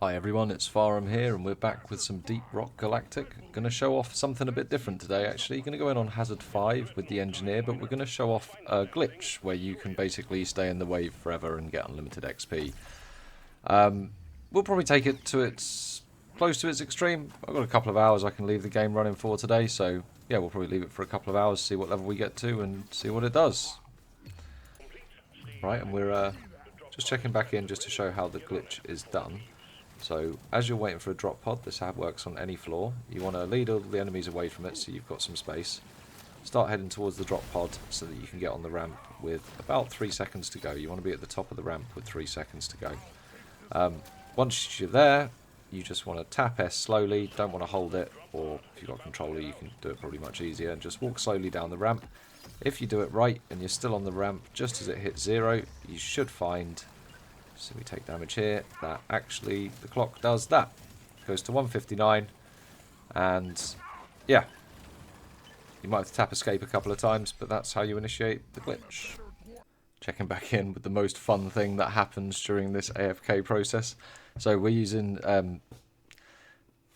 Hi everyone, it's Farham here and we're back with some Deep Rock Galactic. Going to show off something a bit different today actually. Going to go in on Hazard 5 with the engineer, but we're going to show off a glitch where you can basically stay in the wave forever and get unlimited XP. We'll probably take it to its close to its extreme. I've got a couple of hours I can leave the game running for today, so yeah, we'll probably leave it for a couple of hours, see what level we get to and see what it does. Right, and we're just checking back in just to show how the glitch is done. So, as you're waiting for a drop pod, this works on any floor. You want to lead all the enemies away from it so you've got some space. Start heading towards the drop pod so that you can get on the ramp with about 3 seconds to go. You want to be at the top of the ramp with 3 seconds to go. Once you're there, you just want to tap S slowly, don't want to hold it, or if you've got a controller you can do it probably much easier, and just walk slowly down the ramp. If you do it right and you're still on the ramp just as it hits 0, you should find... So we take damage here, that actually the clock does that. It goes to 159, and yeah. You might have to tap escape a couple of times, but that's how you initiate the glitch. Checking back in with the most fun thing that happens during this AFK process. So we're using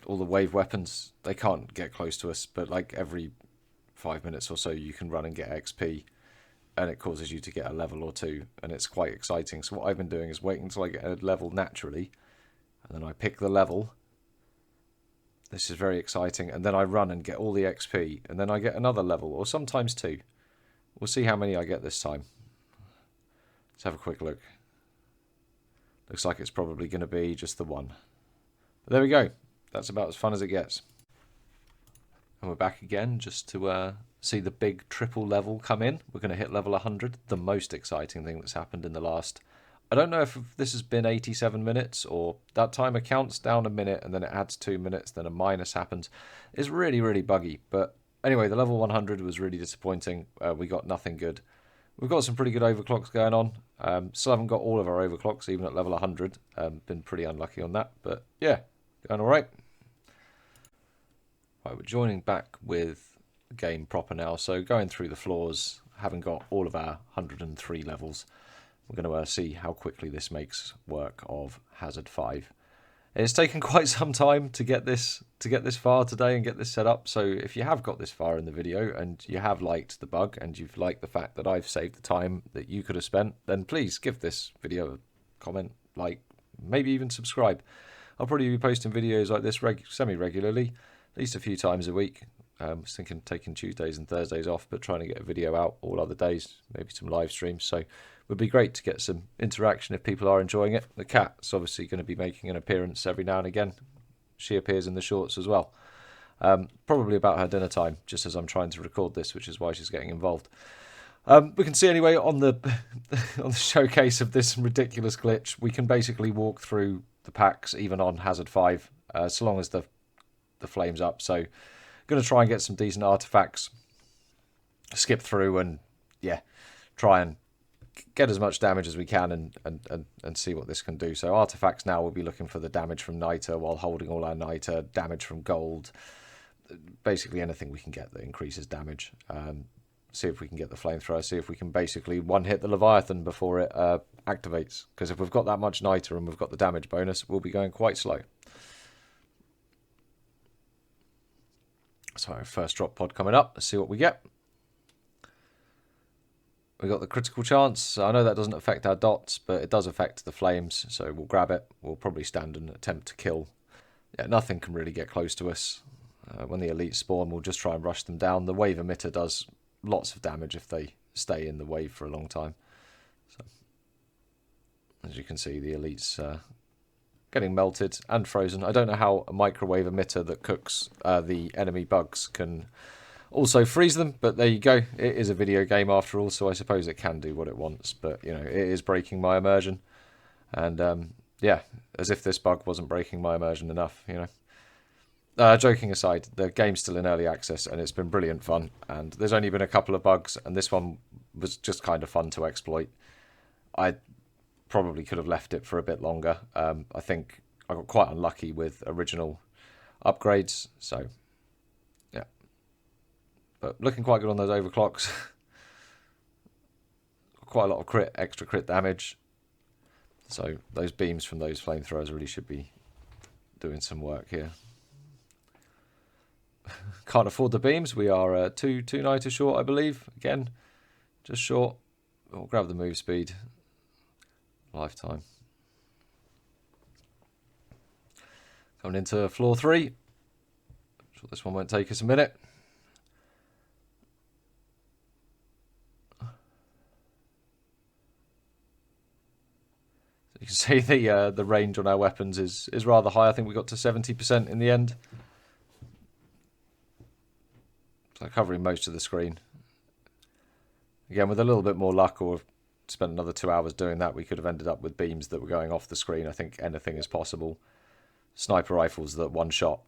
all the wave weapons. They can't get close to us, but like every 5 minutes or so you can run and get XP. And it causes you to get a level or two, and it's quite exciting. So what I've been doing is waiting until I get a level naturally, and then I pick the level. This is very exciting, and then I run and get all the XP, and then I get another level, or sometimes 2. We'll see how many I get this time. Let's have a quick look. Looks like it's probably going to be just the 1. But there we go. That's about as fun as it gets. And we're back again just to see the big triple level come in. We're going to hit level 100, the most exciting thing that's happened in the last... I don't know if this has been 87 minutes or that timer counts down a minute and then it adds 2 minutes, then a minus happens. It's really, really buggy. But anyway, the level 100 was really disappointing. We got nothing good. We've got some pretty good overclocks going on. Still haven't got all of our overclocks, even at level 100. Been pretty unlucky on that, but yeah, going all right. Right, we're joining back with the game proper now, so going through the floors, having got all of our 103 levels, we're going to see how quickly this makes work of Hazard 5. It's taken quite some time to get this far today and get this set up, so if you have got this far in the video and you have liked the bug and you've liked the fact that I've saved the time that you could have spent, then please give this video a comment, like, maybe even subscribe. I'll probably be posting videos like this semi-regularly, at least a few times a week. I was thinking taking Tuesdays and Thursdays off, but trying to get a video out all other days, maybe some live streams. So it would be great to get some interaction if people are enjoying it. The cat's obviously going to be making an appearance every now and again. She appears in the shorts as well. Probably about her dinner time, just as I'm trying to record this, which is why she's getting involved. We can see anyway on the on the showcase of this ridiculous glitch, we can basically walk through the packs even on Hazard 5, so long as the flames up. So going to try and get some decent artifacts, skip through and yeah, try and get as much damage as we can and see what this can do. So artifacts now, we'll be looking for the damage from niter while holding all our niter, damage from gold, basically anything we can get that increases damage. See if we can get the flamethrower, see if we can basically one-hit the Leviathan before it activates, because if we've got that much niter and we've got the damage bonus, we'll be going quite slow. So first drop pod coming up. Let's see what we get. We got the critical chance. I know that doesn't affect our dots, but it does affect the flames. So we'll grab it. We'll probably stand and attempt to kill. Yeah, nothing can really get close to us. When the elites spawn, we'll just try and rush them down. The wave emitter does lots of damage if they stay in the wave for a long time. So, as you can see, the elites getting melted and frozen. I don't know how a microwave emitter that cooks the enemy bugs can also freeze them, but there you go. It is a video game after all, so I suppose it can do what it wants, but you know, it is breaking my immersion. And yeah, as if this bug wasn't breaking my immersion enough, you know. Joking aside, the game's still in early access and it's been brilliant fun, and there's only been a couple of bugs and this one was just kind of fun to exploit. I probably could have left it for a bit longer. I think I got quite unlucky with original upgrades, so yeah. But looking quite good on those overclocks. Quite a lot of extra crit damage. So those beams from those flamethrowers really should be doing some work here. Can't afford the beams. We are two niter short, I believe. Again, just short. We'll grab the move speed. Lifetime. Coming into floor 3. Sure this one won't take us a minute. You can see the range on our weapons is rather high. I think we got to 70% in the end. So covering most of the screen. Again, with a little bit more luck, or spent another 2 hours doing that, we could have ended up with beams that were going off the screen. I think anything is possible. Sniper rifles that one shot.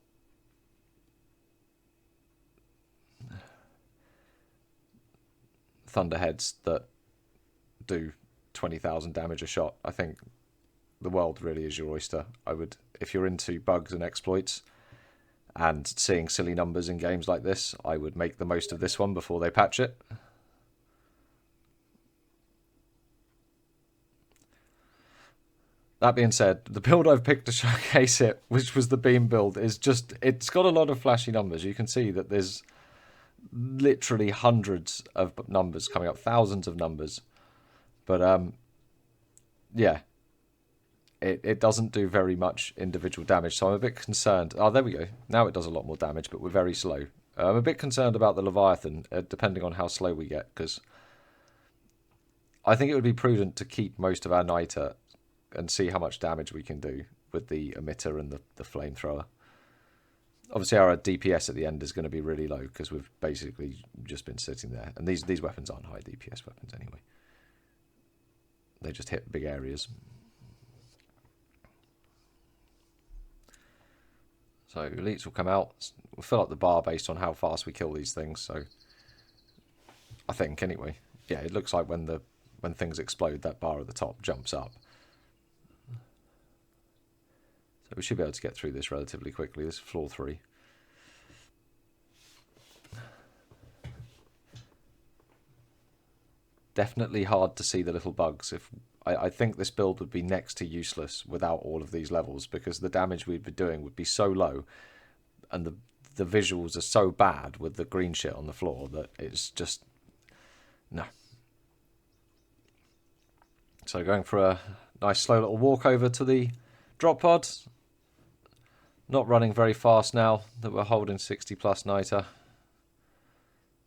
Thunderheads that do 20,000 damage a shot. I think the world really is your oyster. I would, if you're into bugs and exploits and seeing silly numbers in games like this, I would make the most of this one before they patch it. That being said, the build I've picked to showcase it, which was the beam build, is just, it's got a lot of flashy numbers. You can see that there's literally hundreds of numbers coming up, thousands of numbers. But yeah, it doesn't do very much individual damage, so I'm a bit concerned. Oh, there we go. Now it does a lot more damage, but we're very slow. I'm a bit concerned about the Leviathan, depending on how slow we get, because I think it would be prudent to keep most of our niter and see how much damage we can do with the emitter and the flamethrower. Obviously, our DPS at the end is going to be really low, because we've basically just been sitting there. And these weapons aren't high DPS weapons anyway. They just hit big areas. So elites will come out. We'll fill up the bar based on how fast we kill these things. So I think anyway, yeah, it looks like when things explode, that bar at the top jumps up. So we should be able to get through this relatively quickly. This is floor 3. Definitely hard to see the little bugs. I think this build would be next to useless without all of these levels, because the damage we'd be doing would be so low, and the visuals are so bad with the green shit on the floor that it's just no. So going for a nice slow little walk over to the drop pod. Not running very fast now that we're holding 60 plus niter.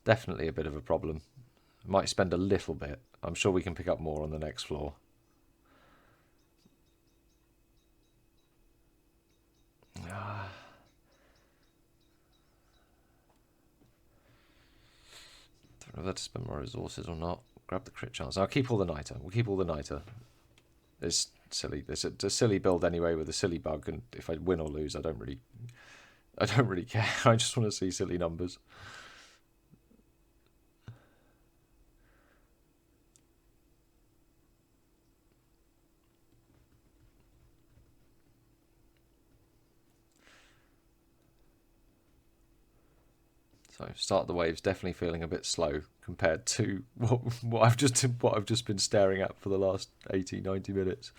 Definitely a bit of a problem. Might spend a little bit. I'm sure we can pick up more on the next floor. Don't know whether to spend more resources or not. Grab the crit chance. I'll keep all the niter. We'll keep all the niter. It's silly. It's a silly build anyway with a silly bug, and if I win or lose, I don't really care. I just want to see silly numbers. So start the wave's definitely feeling a bit slow compared to what I've just been staring at for the last 80-90 minutes.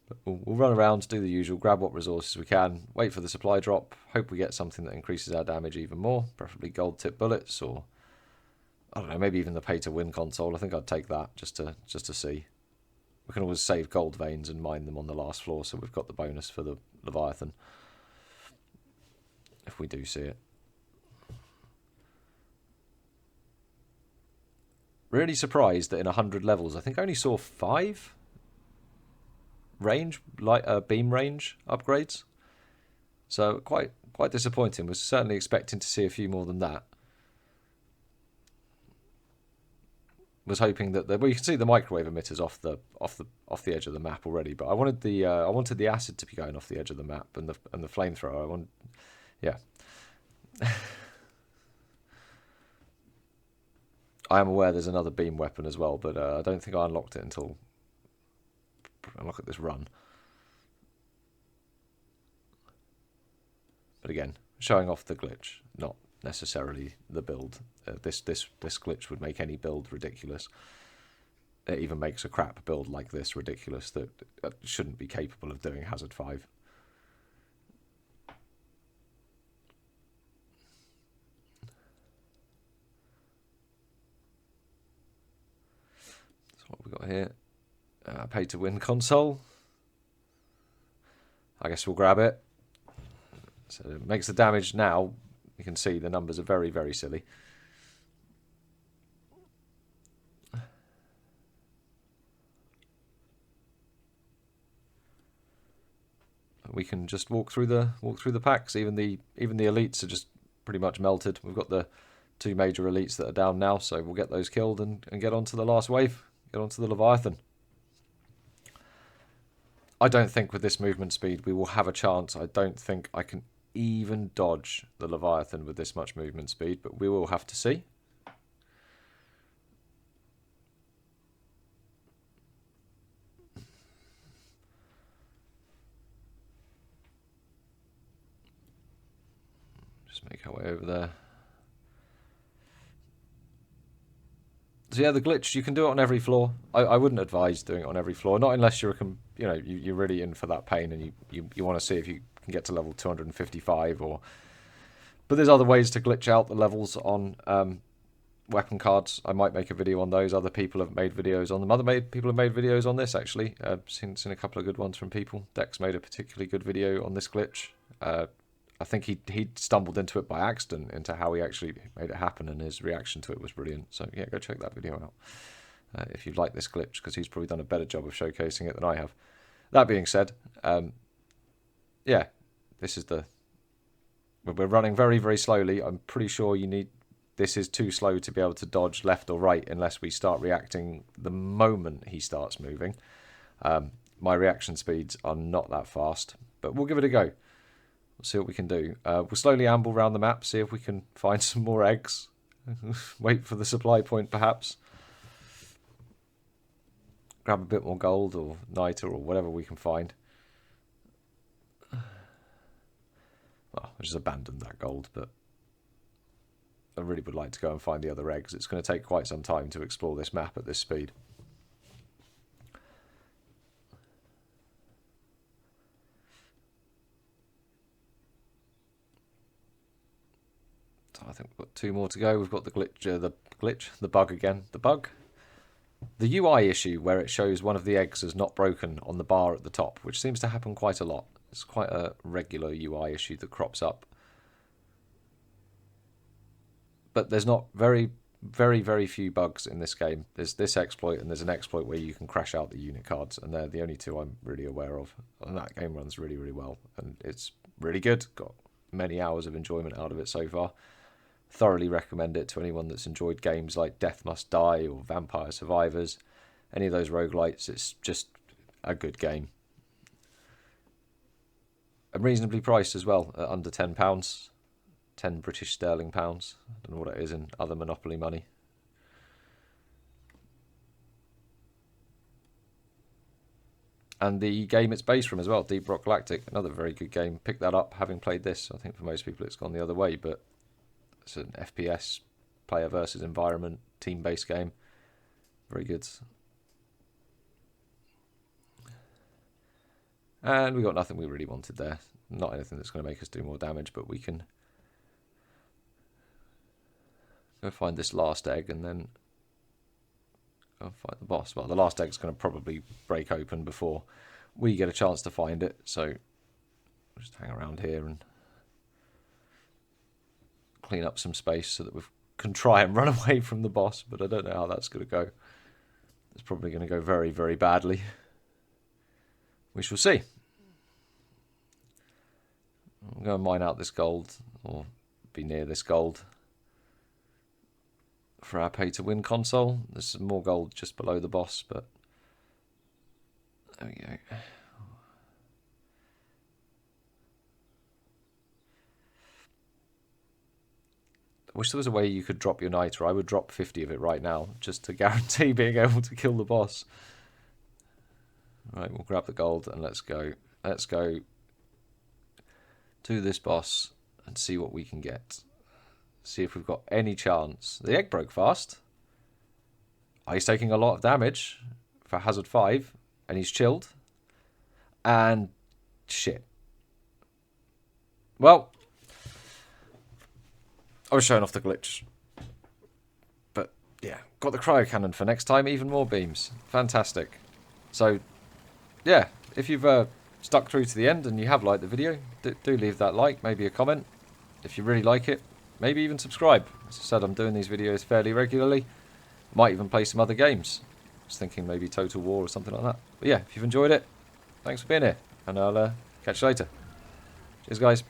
But we'll run around, do the usual, grab what resources we can, wait for the supply drop, hope we get something that increases our damage even more, preferably gold tip bullets, or I don't know, maybe even the pay to win console. I think I'd take that just to see. We can always save gold veins and mine them on the last floor, so we've got the bonus for the Leviathan if we do see it. Really surprised that in 100 levels, I think I only saw 5 beam range upgrades. So quite disappointing. Was certainly expecting to see a few more than that. Was hoping that well, you can see the microwave emitters off the edge of the map already, but I wanted the acid to be going off the edge of the map and the flamethrower. Yeah. I am aware there's another beam weapon as well, but I don't think I unlocked it until I look at this run. But again, showing off the glitch, not necessarily the build. This glitch would make any build ridiculous. It even makes a crap build like this ridiculous that shouldn't be capable of doing Hazard 5. What have we got here? Pay to win console. I guess we'll grab it. So it makes the damage now. You can see the numbers are very, very silly. We can just walk through the packs. Even the elites are just pretty much melted. We've got the 2 major elites that are down now, so we'll get those killed and get on to the last wave. Get on to the Leviathan. I don't think with this movement speed we will have a chance. I don't think I can even dodge the Leviathan with this much movement speed, but we will have to see. Just make our way over there. So yeah, the glitch, you can do it on every floor. I wouldn't advise doing it on every floor, not unless you're you're really in for that pain and you want to see if you can get to level 255 or. But there's other ways to glitch out the levels on weapon cards. I might make a video on those. Other people have made videos on them. People have made videos on this actually. Seen a couple of good ones from people. Dex made a particularly good video on this glitch. I think he stumbled into it by accident, into how he actually made it happen, and his reaction to it was brilliant. So yeah, go check that video out if you like this glitch, because he's probably done a better job of showcasing it than I have. That being said, yeah, this is we're running very, very slowly. I'm pretty sure this is too slow to be able to dodge left or right unless we start reacting the moment he starts moving. My reaction speeds are not that fast, but we'll give it a go. We'll see what we can do. We'll slowly amble around the map, see if we can find some more eggs. Wait for the supply point, perhaps. Grab a bit more gold or niter or whatever we can find. Well, I just abandoned that gold, but I really would like to go and find the other eggs. It's going to take quite some time to explore this map at this speed. I think we've got 2 more to go. We've got the bug again. The bug? The UI issue where it shows one of the eggs as not broken on the bar at the top, which seems to happen quite a lot. It's quite a regular UI issue that crops up. But there's not very, very, very few bugs in this game. There's this exploit and there's an exploit where you can crash out the unit cards, and they're the only 2 I'm really aware of. And that game runs really, really well, and it's really good. Got many hours of enjoyment out of it so far. Thoroughly recommend it to anyone that's enjoyed games like Death Must Die or Vampire Survivors, any of those roguelites. It's just a good game. And reasonably priced as well, at under £10. 10 British sterling pounds. I don't know what it is in other Monopoly money. And the game it's based from as well, Deep Rock Galactic, another very good game. Pick that up, having played this. I think for most people it's gone the other way, but it's an FPS, player versus environment, team-based game. Very good. And we got nothing we really wanted there. Not anything that's going to make us do more damage, but we can go find this last egg and then go fight the boss. Well, the last egg's going to probably break open before we get a chance to find it, so we'll just hang around here and clean up some space so that we can try and run away from the boss, but I don't know how that's going to go. It's probably going to go very, very badly. We shall see. I'm going to mine out this gold, or be near this gold, for our pay-to-win console. There's some more gold just below the boss, but there we go. I wish there was a way you could drop your niter. I would drop 50 of it right now, just to guarantee being able to kill the boss. Right, we'll grab the gold and let's go. Let's go to this boss and see what we can get. See if we've got any chance. The egg broke fast. He's taking a lot of damage for hazard 5, and he's chilled. And shit. Well, I was showing off the glitch, but yeah, got the cryo cannon for next time. Even more beams. Fantastic. So, yeah, if you've stuck through to the end and you have liked the video, do leave that like, maybe a comment. If you really like it, maybe even subscribe. As I said, I'm doing these videos fairly regularly. Might even play some other games. I was thinking maybe Total War or something like that. But yeah, if you've enjoyed it, thanks for being here, and I'll catch you later. Cheers, guys.